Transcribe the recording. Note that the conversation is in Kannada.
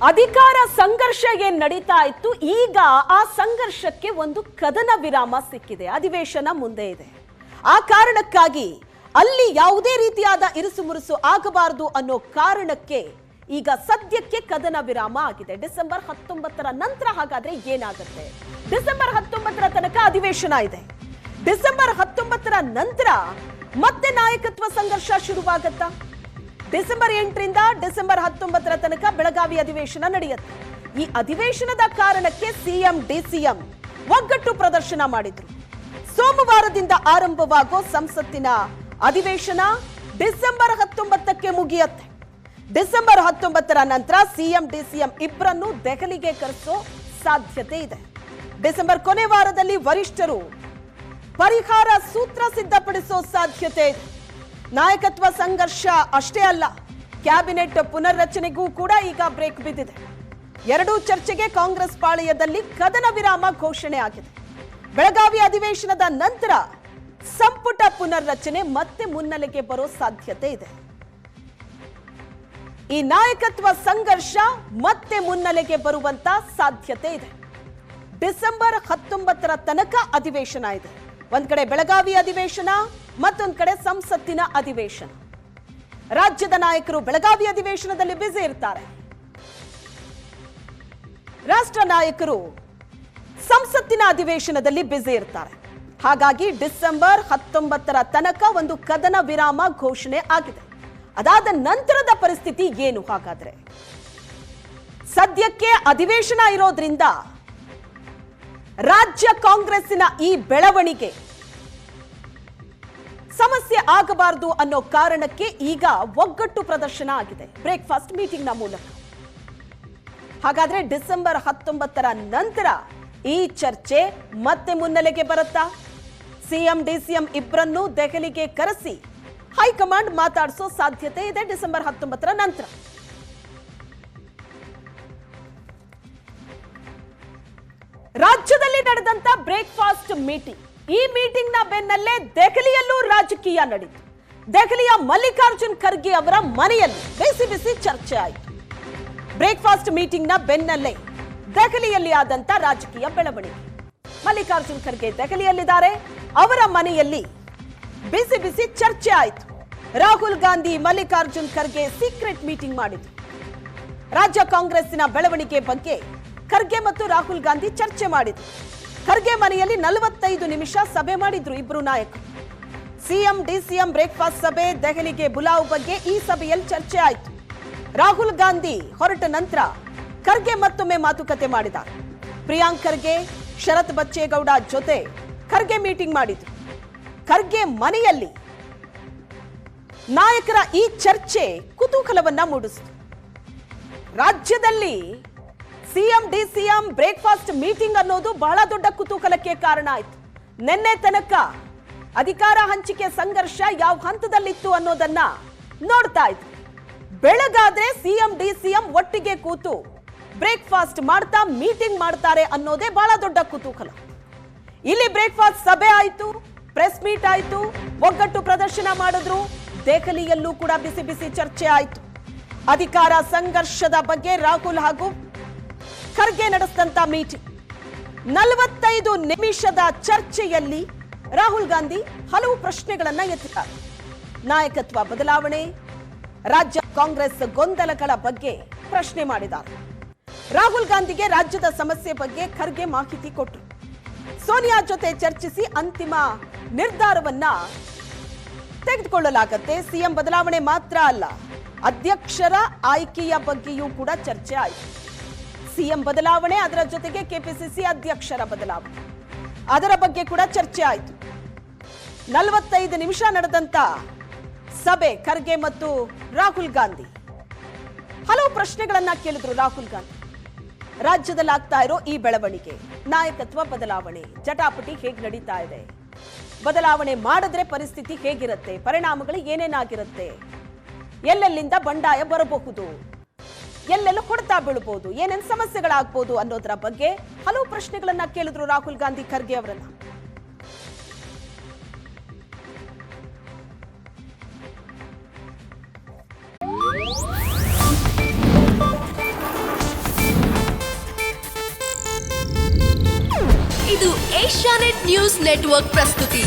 ಅಧಿಕಾರ ಸಂಘರ್ಷ ಏನ್ ನಡೀತಾ ಇತ್ತು, ಈಗ ಆ ಸಂಘರ್ಷಕ್ಕೆ ಒಂದು ಕದನ ವಿರಾಮ ಸಿಕ್ಕಿದೆ. ಅಧಿವೇಶನ ಮುಂದೆ ಇದೆ. ಆ ಕಾರಣಕ್ಕಾಗಿ ಅಲ್ಲಿ ಯಾವುದೇ ರೀತಿಯಾದ ಇರುಸುಮುರುಸು ಆಗಬಾರದು ಅನ್ನೋ ಕಾರಣಕ್ಕೆ ಈಗ ಸದ್ಯಕ್ಕೆ ಕದನ ವಿರಾಮ ಆಗಿದೆ. ಡಿಸೆಂಬರ್ 19ರ ನಂತರ ಹಾಗಾದ್ರೆ ಏನಾಗುತ್ತೆ? ಡಿಸೆಂಬರ್ 19ರ ತನಕ ಅಧಿವೇಶನ ಇದೆ. ಡಿಸೆಂಬರ್ 19ರ ನಂತರ ಮತ್ತೆ ನಾಯಕತ್ವ ಸಂಘರ್ಷ ಶುರುವಾಗತ್ತಾ? ಡಿಸೆಂಬರ್ 8ರಿಂದ ಡಿಸೆಂಬರ್ 19ರ ತನಕ ಬೆಳಗಾವಿ ಅಧಿವೇಶನ ನಡೆಯುತ್ತೆ. ಈ ಅಧಿವೇಶನದ ಕಾರಣಕ್ಕೆ ಸಿಎಂ ಡಿಸಿಎಂ ಒಗ್ಗಟ್ಟು ಪ್ರದರ್ಶನ ಮಾಡಿದ್ರು. ಸೋಮವಾರದಿಂದ ಆರಂಭವಾಗೋ ಸಂಸತ್ತಿನ ಅಧಿವೇಶನ ಡಿಸೆಂಬರ್ 19ಕ್ಕೆ ಮುಗಿಯುತ್ತೆ. ಡಿಸೆಂಬರ್ 19ರ ನಂತರ ಸಿಎಂ ಡಿಸಿಎಂ ಇಬ್ಬರನ್ನು ದೆಹಲಿಗೆ ಕರೆಸೋ ಸಾಧ್ಯತೆ ಇದೆ. ಡಿಸೆಂಬರ್ ಕೊನೆ ವಾರದಲ್ಲಿ ವರಿಷ್ಠರು ಪರಿಹಾರ ಸೂತ್ರ ಸಿದ್ಧಪಡಿಸೋ ಸಾಧ್ಯತೆ ಇದೆ. ನಾಯಕತ್ವ ಸಂಘರ್ಷ ಅಷ್ಟೇ ಅಲ್ಲ, ಕ್ಯಾಬಿನೆಟ್ ಪುನರ್ರಚನೆಗೂ ಕೂಡ ಈಗ ಬ್ರೇಕ್ ಬಿದ್ದಿದೆ. ಎರಡೂ ಚರ್ಚೆಗೆ ಕಾಂಗ್ರೆಸ್ ಪಾಳೆಯದಲ್ಲಿ ಕದನ ವಿರಾಮ ಘೋಷಣೆ ಆಗಿದೆ. ಬೆಳಗಾವಿ ಅಧಿವೇಶನದ ನಂತರ ಸಂಪುಟ ಪುನರ್ರಚನೆ ಮತ್ತೆ ಮುನ್ನೆಲೆಗೆ ಬರೋ ಸಾಧ್ಯತೆ ಇದೆ. ಈ ನಾಯಕತ್ವ ಸಂಘರ್ಷ ಮತ್ತೆ ಮುನ್ನೆಲೆಗೆ ಬರುವಂತ ಸಾಧ್ಯತೆ ಇದೆ. ಡಿಸೆಂಬರ್ 19ರ ತನಕ ಅಧಿವೇಶನ ಇದೆ. ಒಂದ್ ಕಡೆ ಬೆಳಗಾವಿ ಅಧಿವೇಶನ, ಮತ್ತೊಂದ್ ಕಡೆ ಸಂಸತ್ತಿನ ಅಧಿವೇಶನ. ರಾಜ್ಯದ ನಾಯಕರು ಬೆಳಗಾವಿ ಅಧಿವೇಶನದಲ್ಲಿ ಬ್ಯುಸಿ ಇರ್ತಾರೆ. ರಾಷ್ಟ್ರ ನಾಯಕರು ಸಂಸತ್ತಿನ ಅಧಿವೇಶನದಲ್ಲಿ ಬ್ಯುಸಿ ಇರ್ತಾರೆ. ಹಾಗಾಗಿ ಡಿಸೆಂಬರ್ 19ರ ತನಕ ಒಂದು ಕದನ ವಿರಾಮ ಘೋಷಣೆ ಆಗಿದೆ. ಅದಾದ ನಂತರದ ಪರಿಸ್ಥಿತಿ ಏನು ಹಾಗಾದ್ರೆ? ಸದ್ಯಕ್ಕೆ ಅಧಿವೇಶನ ಇರೋದ್ರಿಂದ ರಾಜ್ಯ ಕಾಂಗ್ರೆಸ್ಸಿನ ಈ ಬೆಳವಣಿಗೆ ಸಮಸ್ಯೆ ಆಗಬಾರದು ಅನ್ನೋ ಕಾರಣಕ್ಕೆ ಈಗ ಒಗ್ಗಟ್ಟು ಪ್ರದರ್ಶನ ಆಗಿದೆ ಬ್ರೇಕ್ಫಾಸ್ಟ್ ಮೀಟಿಂಗ್ ನ ಮೂಲಕ. ಹಾಗಾದ್ರೆ ಡಿಸೆಂಬರ್ 19ರ ನಂತರ ಈ ಚರ್ಚೆ ಮತ್ತೆ ಮುನ್ನೆಲೆಗೆ ಬರುತ್ತಾ? ಸಿಎಂ ಡಿಸಿಎಂ ಇಬ್ಬರನ್ನು ದೆಹಲಿಗೆ ಕರೆಸಿ ಹೈಕಮಾಂಡ್ ಮಾತಾಡಿಸೋ ಸಾಧ್ಯತೆ ಇದೆ ಡಿಸೆಂಬರ್ 19ರ ನಂತರ. ರಾಜ್ಯದಲ್ಲಿ ನಡೆದಂತ ಬ್ರೇಕ್ಫಾಸ್ಟ್ ಮೀಟಿಂಗ್, ಈ ಮೀಟಿಂಗ್ ನ ಬೆನ್ನಲ್ಲೇ ದೆಹಲಿಯಲ್ಲೂ ರಾಜಕೀಯ ನಡೆಯಿತು. ದೆಹಲಿಯ ಮಲ್ಲಿಕಾರ್ಜುನ್ ಖರ್ಗೆ ಅವರ ಮನೆಯಲ್ಲಿ ಬಿಸಿ ಬಿಸಿ ಚರ್ಚೆ ಆಯಿತು. ಬ್ರೇಕ್ಫಾಸ್ಟ್ ಮೀಟಿಂಗ್ ನ ಬೆನ್ನಲ್ಲೇ ದೆಹಲಿಯಲ್ಲಿ ಆದಂತ ರಾಜಕೀಯ ಬೆಳವಣಿಗೆ. ಮಲ್ಲಿಕಾರ್ಜುನ್ ಖರ್ಗೆ ದೆಹಲಿಯಲ್ಲಿದ್ದಾರೆ. ಅವರ ಮನೆಯಲ್ಲಿ ಬಿಸಿ ಬಿಸಿ ಚರ್ಚೆ ಆಯಿತು. ರಾಹುಲ್ ಗಾಂಧಿ ಮಲ್ಲಿಕಾರ್ಜುನ್ ಖರ್ಗೆ ಸೀಕ್ರೆಟ್ ಮೀಟಿಂಗ್ ಮಾಡಿದ್ರು. ರಾಜ್ಯ ಕಾಂಗ್ರೆಸ್ಸಿನ ಬೆಳವಣಿಗೆ ಬಗ್ಗೆ ಖರ್ಗೆ ಮತ್ತು ರಾಹುಲ್ ಗಾಂಧಿ ಚರ್ಚೆ ಮಾಡಿದ್ರು. ಖರ್ಗೆ ಮನೆಯಲ್ಲಿ 45 ನಿಮಿಷ ಸಭೆ ಮಾಡಿದ್ರು ಇಬ್ಬರು ನಾಯಕರು. ಸಿಎಂ ಡಿಸಿಎಂ ಬ್ರೇಕ್ಫಾಸ್ಟ್ ಸಭೆ, ದೆಹಲಿಗೆ ಬುಲಾವ್ ಬಗ್ಗೆ ಈ ಸಭೆಯಲ್ಲಿ ಚರ್ಚೆ ಆಯಿತು. ರಾಹುಲ್ ಗಾಂಧಿ ಹೊರಟ ನಂತರ ಖರ್ಗೆ ಮತ್ತೊಮ್ಮೆ ಮಾತುಕತೆ ಮಾಡಿದ್ದಾರೆ. ಪ್ರಿಯಾಂಕ್ ಖರ್ಗೆ, ಶರತ್ ಬಚ್ಚೇಗೌಡ ಜೊತೆ ಖರ್ಗೆ ಮೀಟಿಂಗ್ ಮಾಡಿದ್ರು. ಖರ್ಗೆ ಮನೆಯಲ್ಲಿ ನಾಯಕರ ಈ ಚರ್ಚೆ ಕುತೂಹಲವನ್ನ ಮೂಡಿಸಿತು. ರಾಜ್ಯದಲ್ಲಿ ಸಿಎಂ ಡಿಸಿಎಂ ಬ್ರೇಕ್ಫಾಸ್ಟ್ ಮೀಟಿಂಗ್ ಅನ್ನೋದು ಬಹಳ ದೊಡ್ಡ ಕುತೂಹಲಕ್ಕೆ ಕಾರಣ ಆಯಿತು. ನಿನ್ನೆ ತನಕ ಅಧಿಕಾರ ಹಂಚಿಕೆ ಸಂಘರ್ಷ ಯಾವ ಹಂತದಲ್ಲಿತ್ತು ಅನ್ನೋದನ್ನ ನೋಡ್ತಾ ಇದ್ವಿ. ಬೆಳಗಾದ್ರೆ ಸಿಎಂ ಡಿಸಿಎಂ ಒಟ್ಟಿಗೆ ಕೂತು ಬ್ರೇಕ್ಫಾಸ್ಟ್ ಮಾಡ್ತಾ ಮೀಟಿಂಗ್ ಮಾಡ್ತಾರೆ ಅನ್ನೋದೇ ಬಹಳ ದೊಡ್ಡ ಕುತೂಹಲ. ಇಲ್ಲಿ ಬ್ರೇಕ್ಫಾಸ್ಟ್ ಸಭೆ ಆಯಿತು, ಪ್ರೆಸ್ ಮೀಟ್ ಆಯಿತು, ಒಗ್ಗಟ್ಟು ಪ್ರದರ್ಶನ ಮಾಡಿದ್ರು. ದೆಹಲಿಯಲ್ಲೂ ಕೂಡ ಬಿಸಿ ಬಿಸಿ ಚರ್ಚೆ ಆಯಿತು. ಅಧಿಕಾರ ಸಂಘರ್ಷದ ಬಗ್ಗೆ ರಾಹುಲ್ ಹಾಗೂ ಖರ್ಗೆ ನಡೆಸಿದಂತ ಮೀಟಿಂಗ್, 45 ನಿಮಿಷದ ಚರ್ಚೆಯಲ್ಲಿ ರಾಹುಲ್ ಗಾಂಧಿ ಹಲವು ಪ್ರಶ್ನೆಗಳನ್ನ ಎತ್ತಿದ್ದಾರೆ. ನಾಯಕತ್ವ ಬದಲಾವಣೆ, ರಾಜ್ಯ ಕಾಂಗ್ರೆಸ್ ಗೊಂದಲಗಳ ಬಗ್ಗೆ ಪ್ರಶ್ನೆ ಮಾಡಿದ್ದಾರೆ. ರಾಹುಲ್ ಗಾಂಧಿಗೆ ರಾಜ್ಯದ ಸಮಸ್ಯೆ ಬಗ್ಗೆ ಖರ್ಗೆ ಮಾಹಿತಿ ಕೊಟ್ಟರು. ಸೋನಿಯಾ ಜೊತೆ ಚರ್ಚಿಸಿ ಅಂತಿಮ ನಿರ್ಧಾರವನ್ನ ತೆಗೆದುಕೊಳ್ಳಲಾಗುತ್ತೆ. ಸಿಎಂ ಬದಲಾವಣೆ ಮಾತ್ರ ಅಲ್ಲ, ಅಧ್ಯಕ್ಷರ ಆಯ್ಕೆಯ ಬಗ್ಗೆಯೂ ಕೂಡ ಚರ್ಚೆ ಆಯಿತು. ಸಿಎಂ ಬದಲಾವಣೆ, ಅದರ ಜೊತೆಗೆ ಕೆಪಿಸಿಸಿ ಅಧ್ಯಕ್ಷರ ಬದಲಾವಣೆ, ಅದರ ಬಗ್ಗೆ ಕೂಡ ಚರ್ಚೆ ಆಯಿತು. 45 ನಿಮಿಷ ನಡೆದಂತ ಸಭೆ ಖರ್ಗೆ ಮತ್ತು ರಾಹುಲ್ ಗಾಂಧಿ ಹಲವು ಪ್ರಶ್ನೆಗಳನ್ನ ಕೇಳಿದ್ರು. ರಾಹುಲ್ ಗಾಂಧಿ ರಾಜ್ಯದಲ್ಲಿ ಆಗ್ತಾ ಇರೋ ಈ ಬೆಳವಣಿಗೆ, ನಾಯಕತ್ವ ಬದಲಾವಣೆ, ಜಟಾಪಟಿ ಹೇಗೆ ನಡೀತಾ ಇದೆ, ಬದಲಾವಣೆ ಮಾಡಿದ್ರೆ ಪರಿಸ್ಥಿತಿ ಹೇಗಿರುತ್ತೆ, ಪರಿಣಾಮಗಳು ಏನೇನಾಗಿರುತ್ತೆ, ಎಲ್ಲೆಲ್ಲಿಂದ ಬಂಡಾಯ ಬರಬಹುದು, ಎಲ್ಲೆಲ್ಲ ಹೊಡೆತ ಬೀಳಬಹುದು, ಏನೇನು ಸಮಸ್ಯೆಗಳಾಗಬಹುದು ಅನ್ನೋದರ ಬಗ್ಗೆ ಹಲವು ಪ್ರಶ್ನೆಗಳನ್ನ ಕೇಳಿದ್ರು ರಾಹುಲ್ ಗಾಂಧಿ ಖರ್ಗೆ ಅವರನ್ನ. ಇದು ಏಷ್ಯಾನೆಟ್ ನ್ಯೂಸ್ ನೆಟ್ವರ್ಕ್ ಪ್ರಸ್ತುತಿ.